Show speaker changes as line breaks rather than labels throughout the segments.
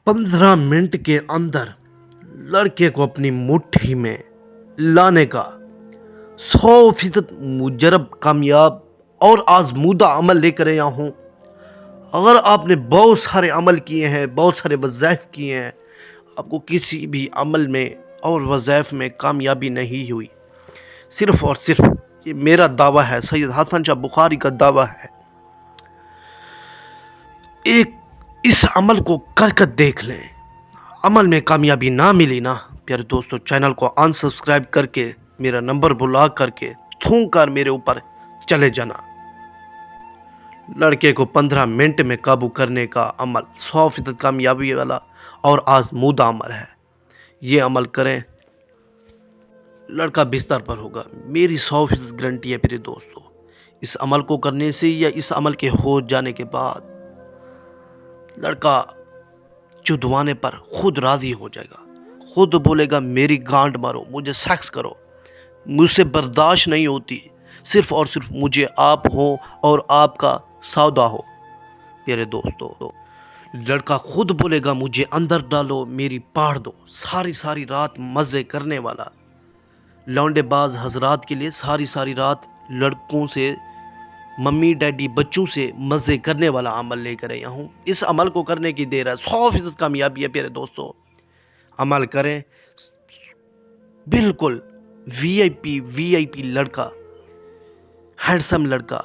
15 minute के अंदर लड़के को अपनी मुट्ठी में लाने का 100% मुजरब कामयाब और आजमूदा अमल लेकर आया हूँ। अगर आपने बहुत सारे अमल किए हैं, बहुत सारे वज़ाइफ किए हैं, आपको किसी भी अमल में और वज़ाइफ में कामयाबी नहीं हुई, सिर्फ़ और सिर्फ ये मेरा दावा है, सैयद हसन शाह बुखारी का दावा है, एक इस अमल को कर देख लें। अमल में कामयाबी ना मिली ना प्यारे दोस्तों, चैनल को अनसब्सक्राइब करके मेरा नंबर बुला करके थूक कर मेरे ऊपर चले जाना। लड़के को 15 मिनट में काबू करने का अमल 100% कामयाबी वाला और आजमूदा अमल है। ये अमल करें, लड़का बिस्तर पर होगा, मेरी 100% गारंटी है मेरे दोस्तों। इस अमल को करने से या इस अमल के हो जाने के बाद लड़का चुदवाने पर खुद राजी हो जाएगा, खुद बोलेगा मेरी गांड मारो, मुझे सेक्स करो, मुझसे बर्दाश्त नहीं होती, सिर्फ और सिर्फ मुझे आप हो और आपका सौदा हो। प्यारे दोस्तों, लड़का खुद बोलेगा मुझे अंदर डालो, मेरी पाड़ दो। सारी रात मज़े करने वाला, लौंडेबाज हजरात के लिए सारी रात लड़कों से, मम्मी डैडी बच्चों से मज़े करने वाला अमल लेकर आया हूँ। इस अमल को करने की देर है, 100% कामयाबी है प्यारे दोस्तों। अमल करें, बिल्कुल वीआईपी लड़का, हैंडसम लड़का,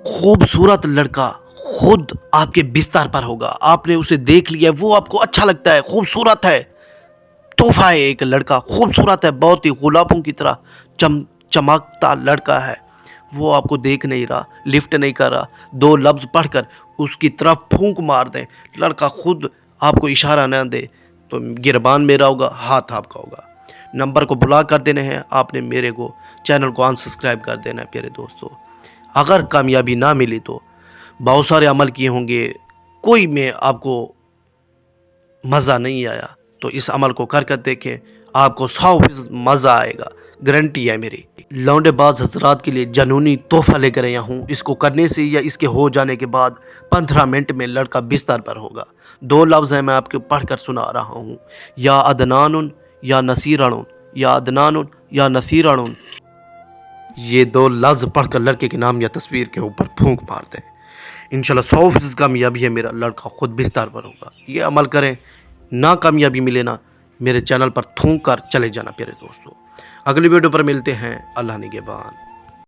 खूबसूरत लड़का खुद आपके बिस्तर पर होगा। आपने उसे देख लिया, वो आपको अच्छा लगता है, खूबसूरत है, तोहफा है। एक लड़का खूबसूरत है, बहुत ही गुलाबों की तरह चमकता लड़का है। वो आपको देख नहीं रहा, लिफ्ट नहीं कर रहा, 2 लफ्ज़ पढ़कर उसकी तरफ फूंक मार दें, लड़का खुद आपको इशारा न दे तो गिरबान मेरा होगा, हाथ आपका होगा। नंबर को बुला कर देने हैं आपने, मेरे को चैनल को अनसब्सक्राइब कर देना है प्यारे दोस्तों। अगर कामयाबी ना मिली तो बहुत सारे अमल किए होंगे, कोई में आपको मज़ा नहीं आया तो इस अमल को कर देखें, आपको 100% मज़ा आएगा, गारंटी है मेरी। लौंडेबाज हजरात के लिए जनूनी तोहफा लेकर आया हूँ। इसको करने से या इसके हो जाने के बाद 15 मिनट में लड़का बिस्तर पर होगा। 2 लफ्ज़ हैं, मैं आपको पढ़कर सुना रहा हूँ, या अदनानुन या नसीरानुन, या अदनानुन या नसीरानुन। ये 2 लफ्ज़ पढ़कर लड़के के नाम या तस्वीर के ऊपर फूंक मार दें, इंशाल्लाह 100% कामयाबी है, मेरा लड़का खुद बिस्तर पर होगा। ये अमल करें, ना कामयाबी मिले ना मेरे चैनल पर थूक कर चले जाना प्यारे दोस्तों। अगली वीडियो पर मिलते हैं, अल्लाह निगहबान।